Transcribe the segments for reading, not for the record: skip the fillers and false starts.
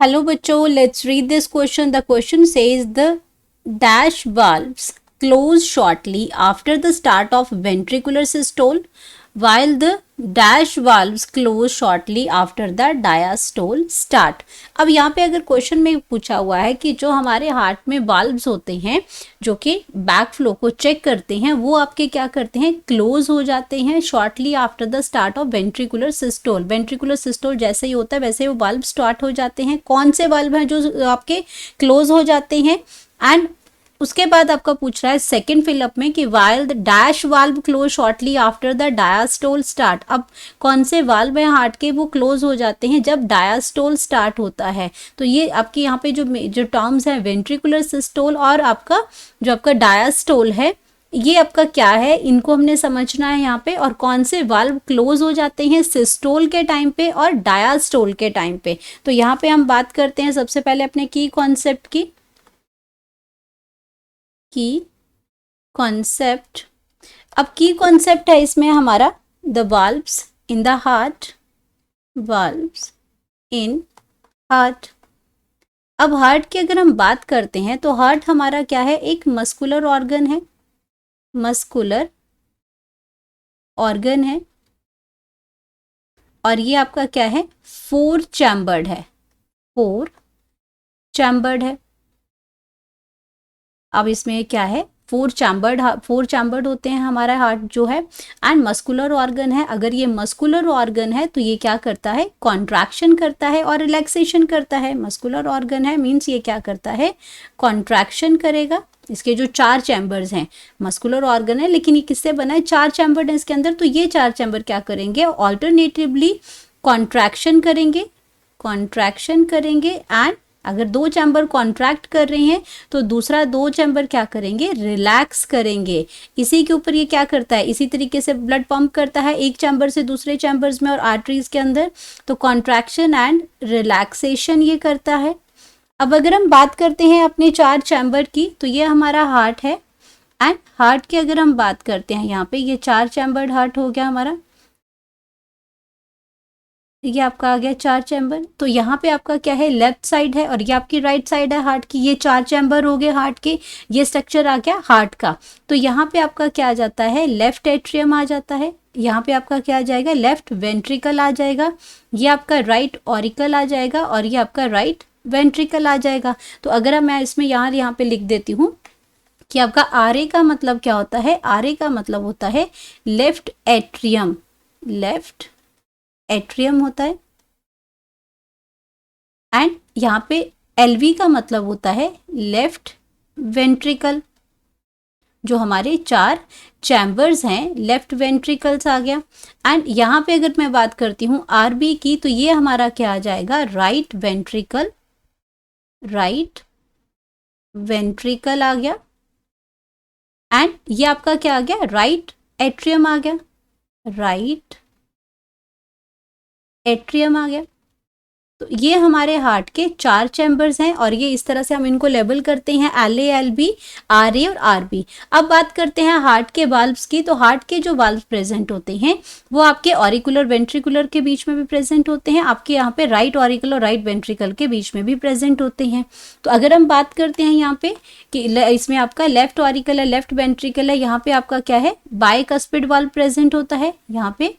Hello बच्चों, let's read this question. The question says the dash valves close shortly after the start of ventricular systole while the dash valves close shortly after the diastole start. अब यहाँ पे अगर question में पूछा हुआ है कि जो हमारे हार्ट में वाल्व्स होते हैं जो कि बैक फ्लो को चेक करते हैं वो आपके क्या करते हैं, क्लोज हो जाते हैं shortly after the start of ventricular systole. Ventricular systole जैसे ही होता है वैसे ही वो वाल्व स्टार्ट हो जाते हैं. कौन से वाल्व हैं जो आपके क्लोज हो जाते हैं? एंड उसके बाद आपका पूछ रहा है सेकेंड फिलअप में कि while the dash valve close shortly after the diastole start. अब कौन से वाल्व हैं हार्ट के वो क्लोज हो जाते हैं जब डायास्टोल स्टार्ट होता है. तो ये आपके यहाँ पे जो टर्म्स हैं वेंट्रिकुलर सिस्टोल और आपका जो आपका डायास्टोल है ये आपका क्या है, इनको हमने समझना है यहाँ पे. और कौन से वाल्व क्लोज हो जाते हैं सिस्टोल के टाइम पे और डायास्टोल के टाइम पे. तो यहाँ पे हम बात करते हैं सबसे पहले अपने की कॉन्सेप्ट की. कॉन्सेप्ट, अब की कॉन्सेप्ट है इसमें हमारा the valves in the heart. Valves in heart. अब हार्ट की अगर हम बात करते हैं तो हार्ट हमारा क्या है, एक मस्कुलर ऑर्गन है. मस्कुलर ऑर्गन है और ये आपका क्या है, 4 चैम्बर्ड है. 4 चैम्बर्ड है. अब इसमें क्या है, 4 चैम्बर्ड होते हैं हमारा हार्ट जो है. एंड मस्कुलर ऑर्गन है. अगर ये मस्कुलर ऑर्गन है तो ये क्या करता है, कॉन्ट्रैक्शन करता है और रिलैक्सेशन करता है. मस्कुलर ऑर्गन है मीन्स ये क्या करता है, कॉन्ट्रैक्शन करेगा. इसके जो 4 चैम्बर्स हैं, मस्कुलर ऑर्गन है लेकिन ये किससे बना है, 4 चैम्बर है इसके अंदर. तो ये 4 चैम्बर क्या करेंगे, ऑल्टरनेटिवली कॉन्ट्रैक्शन करेंगे एंड अगर 2 चैम्बर कॉन्ट्रैक्ट कर रहे हैं तो दूसरा 2 चैम्बर क्या करेंगे, रिलैक्स करेंगे. इसी के ऊपर ये क्या करता है, इसी तरीके से ब्लड पंप करता है एक चैम्बर से दूसरे चैम्बर्स में और आर्टरीज के अंदर. तो कॉन्ट्रैक्शन एंड रिलैक्सेशन ये करता है. अब अगर हम बात करते हैं अपने 4 चैम्बर की तो ये हमारा हार्ट है. एंड हार्ट की अगर हम बात करते हैं यहाँ पे, ये 4 चैम्बर्ड हार्ट हो गया हमारा. ये आपका आ गया 4 चैम्बर. तो यहाँ पे आपका क्या है, लेफ्ट साइड है और ये आपकी राइट साइड है हार्ट की. ये 4 चैम्बर हो गए हार्ट के. ये स्ट्रक्चर आ गया हार्ट का. तो यहाँ पे आपका क्या आ जाता है, लेफ्ट एट्रियम आ जाता है. यहाँ पे आपका क्या आ जाएगा, लेफ्ट वेंट्रिकल आ जाएगा. ये आपका राइट ऑरिकल आ जाएगा और ये आपका राइट वेंट्रिकल आ जाएगा. तो अगर मैं इसमें यहाँ पे लिख देती हूँ कि आपका आर का मतलब क्या होता है, आर का मतलब होता है लेफ्ट एट्रियम. लेफ्ट एट्रियम होता है. एंड यहाँ पे एलवी का मतलब होता है लेफ्ट वेंट्रिकल. जो हमारे 4 चैम्बर्स हैं, लेफ्ट वेंट्रिकल्स आ गया. एंड यहाँ पे अगर मैं बात करती हूँ आरबी की तो ये हमारा क्या आ जाएगा, राइट वेंट्रिकल. राइट वेंट्रिकल आ गया. एंड ये आपका क्या आ गया, राइट एट्रियम आ गया. राइट एट्रियम आ गया. तो ये हमारे हार्ट के 4 चैम्बर्स हैं और ये इस तरह से हम इनको लेबल करते हैं LA, LB, RA और RB. अब बात करते हैं हार्ट के वाल्व्स की. तो हार्ट के जो वाल्व प्रेजेंट होते हैं वो आपके ऑरिकुलर वेंट्रिकुलर के बीच में भी प्रेजेंट होते हैं. आपके यहाँ पे राइट ऑरिकल और राइट वेंट्रिकल के बीच में भी प्रेजेंट होते हैं. तो अगर हम बात करते हैं यहाँ पे कि इसमें आपका लेफ्ट ऑरिकल है, लेफ्ट वेंट्रिकल है, यहाँ पे आपका क्या है, बायकस्पिड वाल्व प्रेजेंट होता है. यहाँ पे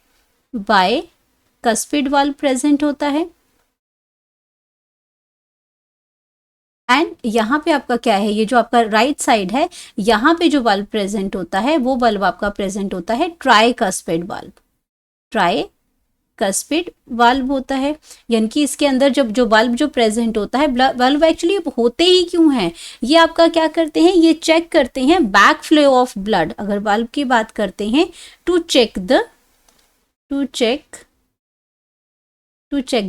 बायकस्पिड वाल्व प्रेजेंट होता है. एंड यहाँ पे आपका क्या है, ये जो आपका राइट साइड है यहाँ पे जो वाल्व प्रेजेंट होता है वो वाल्व आपका प्रेजेंट होता है ट्राइकस्पिड वाल्व. ट्राइकस्पिड वाल्व होता है. यानी कि इसके अंदर जब जो वाल्व जो प्रेजेंट होता है, वाल्व एक्चुअली होते ही क्यों हैं, ये आपका क्या करते हैं, ये चेक करते हैं बैक फ्लो ऑफ ब्लड. अगर वाल्व की बात करते हैं to check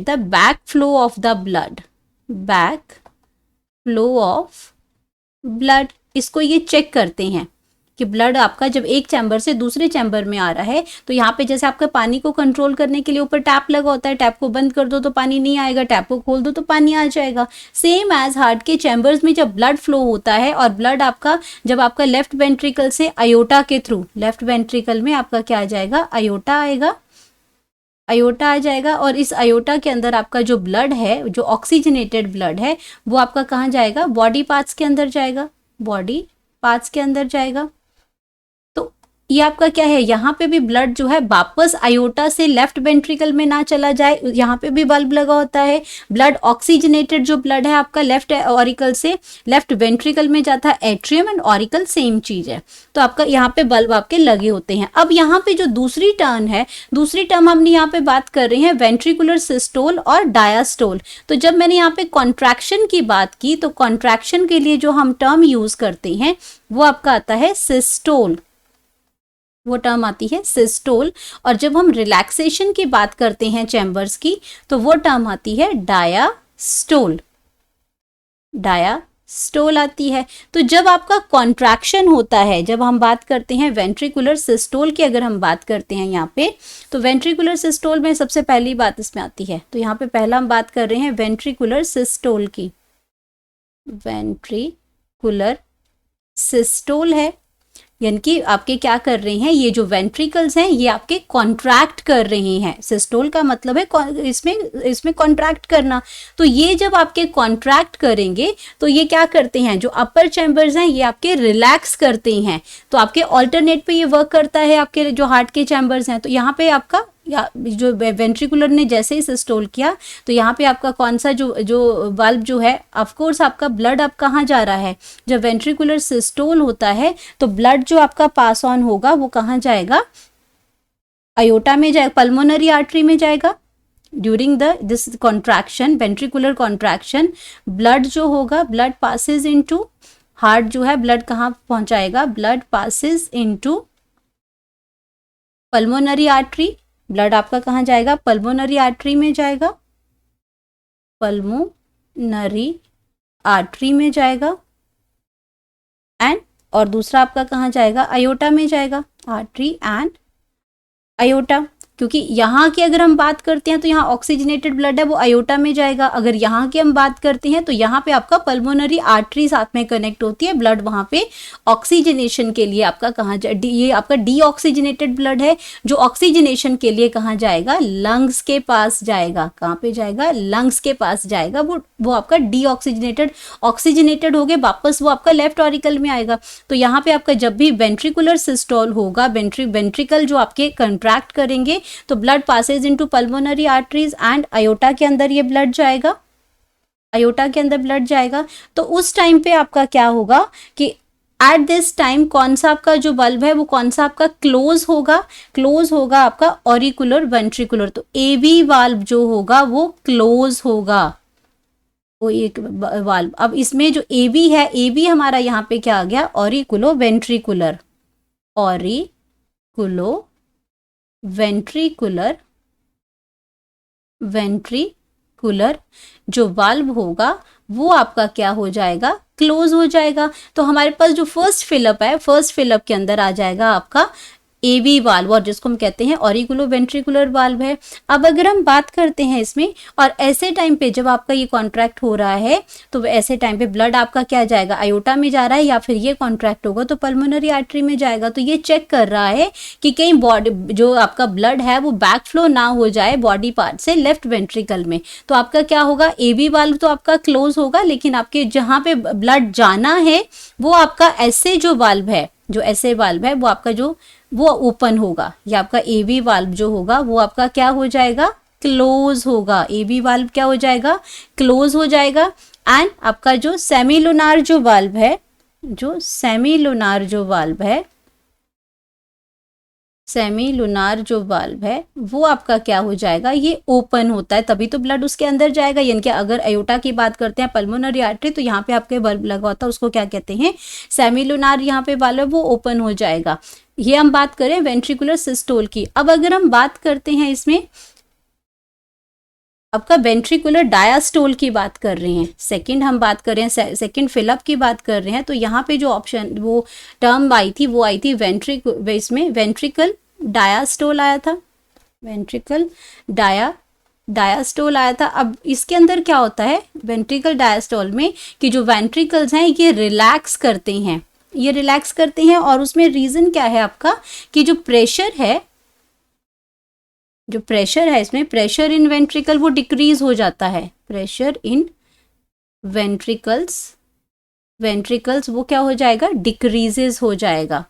the back flow of the blood. Back flow of blood, इसको ये चेक करते हैं कि ब्लड आपका जब एक चैम्बर से दूसरे चैम्बर में आ रहा है तो यहाँ पे जैसे आपका पानी को कंट्रोल करने के लिए ऊपर टैप लगा होता है, टैप को बंद कर दो तो पानी नहीं आएगा, टैप को खोल दो तो पानी आ जाएगा. सेम एज हार्ट के चैम्बर्स में जब ब्लड फ्लो होता है और ब्लड आपका जब आपका लेफ्ट वेंट्रिकल से अयोटा के थ्रू, लेफ्ट वेंट्रिकल में आपका क्या आ जाएगा, अयोटा आएगा. अयोटा आ जाएगा, और इस अयोटा के अंदर आपका जो ब्लड है, जो ऑक्सीजनेटेड ब्लड है, वो आपका कहाँ जाएगा, बॉडी पार्ट्स के अंदर जाएगा, बॉडी पार्ट्स के अंदर जाएगा। तो ये आपका क्या है, यहाँ पे भी ब्लड जो है वापस अयोटा से लेफ्ट वेंट्रिकल में ना चला जाए, यहाँ पे भी बल्ब लगा होता है। ब्लड ऑक्सीजनेटेड जो ब्लड है आपका लेफ्ट ऑरिकल से लेफ्ट वेंट्रिकल में जाता है। एट्रियम एंड ऑरिकल सेम चीज है, तो आपका यहाँ पे बल्ब आपके लगे होते हैं। अब यहाँ पे जो दूसरी टर्म है, दूसरी टर्म हमने यहाँ पे बात कर रहे हैं वेंट्रिकुलर सिस्टोल और डायास्टोल। तो जब मैंने यहाँ पे कॉन्ट्रैक्शन की बात की, तो कॉन्ट्रैक्शन के लिए जो हम टर्म यूज करते हैं वो आपका आता है सिस्टोल, वो टर्म आती है सिस्टोल। और जब हम रिलैक्सेशन की बात करते हैं चैम्बर्स की, तो वो टर्म आती है डायास्टोल, डायास्टोल आती है। तो जब आपका कॉन्ट्रैक्शन होता है, जब हम बात करते हैं वेंट्रिकुलर सिस्टोल की, अगर हम बात करते हैं यहाँ पे, तो वेंट्रिकुलर सिस्टोल में सबसे पहली बात इसमें आती है, तो यहाँ पे पहला हम बात कर रहे हैं वेंट्रिकुलर सिस्टोल की। वेंट्रिकुलर सिस्टोल है, यानी कि आपके क्या कर रहे हैं, ये जो वेंट्रिकल्स हैं ये आपके कॉन्ट्रैक्ट कर रहे हैं। सिस्टोल का मतलब है इसमें कॉन्ट्रैक्ट करना। तो ये जब आपके कॉन्ट्रैक्ट करेंगे तो ये क्या करते हैं, जो अपर चैम्बर्स हैं ये आपके रिलैक्स करते हैं। तो आपके ऑल्टरनेट पे ये वर्क करता है, आपके जो हार्ट के चैम्बर्स हैं। तो यहाँ पे आपका जो वेंट्रिकुलर ने जैसे ही सिस्टोल किया, तो यहाँ पे आपका कौन सा जो वाल्व जो है, ऑफ कोर्स आपका ब्लड अब कहाँ जा रहा है, जब वेंट्रिकुलर सिस्टोल होता है तो ब्लड जो आपका पास ऑन होगा वो कहाँ जाएगा, अयोटा में जाएगा, पल्मोनरी आर्टरी में जाएगा। During this contraction, ventricular contraction, blood जो होगा, ब्लड पासिस इनटू हार्ट जो है, ब्लड कहाँ पहुंचाएगा, blood passes into pulmonary artery. Blood आपका कहाँ जाएगा, पल्मोनरी आर्टरी में जाएगा, पल्मोनरी आर्टरी में जाएगा। एंड और दूसरा आपका कहाँ जाएगा, अयोटा में जाएगा, आर्टरी एंड अयोटा। क्योंकि यहाँ की अगर हम बात करते हैं तो यहाँ ऑक्सीजनेटेड ब्लड है, वो अयोटा में जाएगा। अगर यहाँ की हम बात करते हैं तो यहाँ पे आपका पल्मोनरी आर्टरी साथ में कनेक्ट होती है, ब्लड वहाँ पे ऑक्सीजनेशन के लिए आपका कहाँ ये आपका डीऑक्सीजनेटेड ब्लड है, जो ऑक्सीजनेशन के लिए कहाँ जाएगा, लंग्स के पास जाएगा। कहाँ पे जाएगा, लंग्स के पास जाएगा। वो आपका डीऑक्सीजनेटेड, ऑक्सीजनेटेड हो गए वापस वो आपका लेफ्ट ऑरिकल में आएगा। तो यहाँ पे आपका जब भी वेंट्रिकुलर सिस्टोल होगा, वेंट्रिकल जो आपके कंट्रैक्ट करेंगे, तो blood passes into pulmonary arteries and aorta के अंदर ये ब्लड जाएगा, अयोटा के अंदर ब्लड जाएगा। तो उस टाइम पे आपका क्या होगा कि एट दिस टाइम कौन सा आपका जो बल्ब है वो कौन सा आपका क्लोज होगा आपका ऑरिकुलर वेंट्रिकुलर। तो एवी वाल्व जो होगा वो क्लोज होगा, वो एक वाल्व। अब इसमें जो एवी है, एवी हमारा यहाँ पे क्या आ गया, ऑरिकुलो वेंट्रिकुलर, ऑरिकुलो वेंट्रिकुलर जो वाल्व होगा वो आपका क्या हो जाएगा, क्लोज हो जाएगा। तो हमारे पास जो फर्स्ट फिलअप है, फर्स्ट फिलअप के अंदर आ जाएगा आपका एवी वाल्व, और जिसको हम कहते हैं ऑरिकुलो वेंट्रिकुलर वाल्व है। अब अगर हम बात करते हैं इसमें, और ऐसे टाइम पे जब आपका ये कॉन्ट्रैक्ट हो रहा है तो ऐसे टाइम पे ब्लड आपका क्या जाएगा, अयोटा में जा रहा है, या फिर ये कॉन्ट्रैक्ट होगा तो पल्मोनरी आर्टरी में जाएगा। तो ये चेक कर रहा है कि कहीं बॉडी जो आपका ब्लड है वो बैक फ्लो ना हो जाए बॉडी पार्ट से लेफ्ट वेंट्रिकल में। तो आपका क्या होगा, एवी वाल्व तो आपका क्लोज होगा, लेकिन आपके जहाँ पे ब्लड जाना है वो आपका ऐसे जो वाल्व है, जो ऐसे वाल्व है वो आपका जो वो ओपन होगा, या आपका एवी वाल्व जो होगा वो आपका क्या हो जाएगा, क्लोज होगा। एवी वाल्व क्या हो जाएगा, क्लोज हो जाएगा। एंड आपका जो सेमीलुनार जो वाल्व है, जो सेमीलुनार जो वाल्व है, सेमीलुनार जो वाल्व है वो आपका क्या हो जाएगा, ये ओपन होता है, तभी तो ब्लड उसके अंदर जाएगा। यानी कि अगर अयोटा की बात करते हैं, पल्मोनरी आर्टरी, तो यहाँ पे आपके बल्ब लगा होता है, उसको क्या कहते हैं, सेमीलुनार यहाँ पे वाल्व, वो ओपन हो जाएगा। ये हम बात करें वेंट्रिकुलर सिस्टोल की। अब अगर हम बात करते हैं इसमें आपका वेंट्रिकुलर डायास्टोल की बात कर रहे हैं, सेकंड हम बात कर रहे हैं, सेकंड फिलअप की बात कर रहे हैं। तो यहाँ पे जो ऑप्शन वो टर्म आई थी वो आई थी इसमें वेंट्रिकल डायास्टोल आया था, वेंट्रिकल डायास्टोल आया था। अब इसके अंदर क्या होता है वेंट्रिकल डायास्टोल में, कि जो वेंट्रिकल्स हैं ये रिलैक्स करते हैं, ये रिलैक्स करते हैं। और उसमें रीजन क्या है आपका, कि जो प्रेशर है, जो प्रेशर है इसमें, प्रेशर इन वेंट्रिकल वो डिक्रीज हो जाता है, प्रेशर इन वेंट्रिकल्स, वेंट्रिकल्स वो क्या हो जाएगा, डिक्रीजेस हो जाएगा,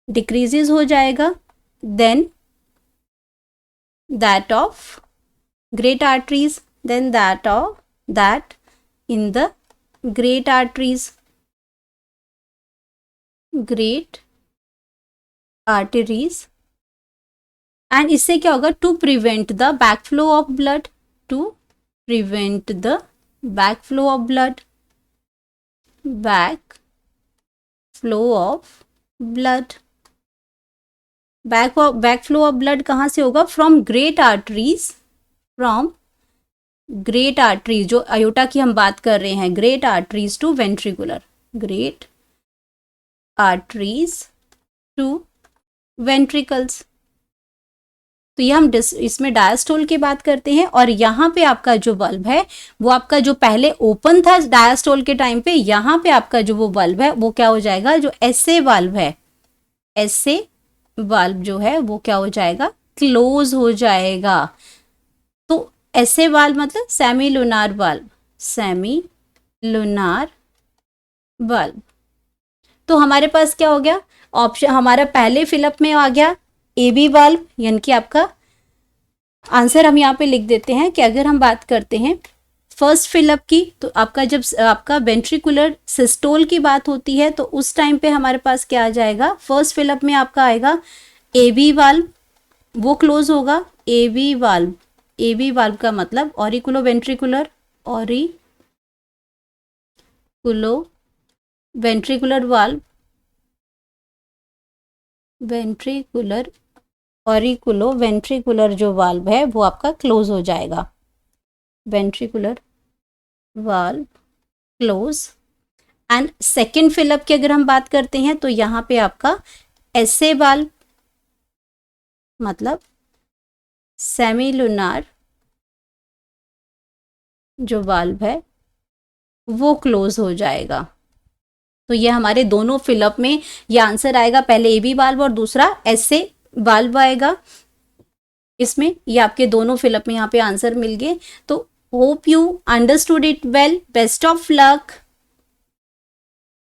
डिक्रीजेस हो जाएगा, then that of great arteries, then that in the great arteries, great arteries, and इससे क्या होगा, to prevent the backflow of blood, to prevent the backflow of blood, backflow of blood, backflow of blood कहाँ से होगा, from great arteries, from great arteries, जो aorta की हम बात कर रहे हैं, great arteries to ventricular, great arteries to ventricles. तो ये हम इसमें डायस्टोल की बात करते हैं, और यहाँ पे आपका जो बल्ब है वो आपका जो पहले ओपन था डायस्टोल के टाइम पे, यहाँ पे आपका जो वो बल्ब है वो क्या हो जाएगा, जो एसए वाल्व है, एसए वाल्व जो है वो क्या हो जाएगा, क्लोज हो जाएगा। तो एसए वाल्व मतलब semi lunar valve, semi lunar valve. तो हमारे पास क्या हो गया ऑप्शन, हमारा पहले फिलअप में आ गया ए बी वाल्व, यानी कि आपका आंसर हम यहाँ पे लिख देते हैं कि अगर हम बात करते हैं फर्स्ट फिलअप की, तो आपका जब आपका वेंट्रिकुलर सिस्टोल की बात होती है तो उस टाइम पे हमारे पास क्या आ जाएगा, फर्स्ट फिलअप में आपका आएगा ए बी वाल्व, वो क्लोज होगा, A B valve, A B valve का मतलब auriculo ventricular, auriculo ventricular valve, ventricular auriculo ventricular जो वाल्व है वो आपका क्लोज हो जाएगा, ventricular valve close. And second fill up की अगर हम बात करते हैं तो यहाँ पे आपका एसए वाल्व मतलब सेमी लूनार जो वाल्व है वो क्लोज हो जाएगा। तो ये हमारे दोनों फिलअप में ये आंसर आएगा, पहले ए बी वाल्व और दूसरा एसए वाल्व आएगा इसमें, ये आपके दोनों फिलअप में यहाँ पे आंसर मिल गए। तो hope you understood it well, best of luck.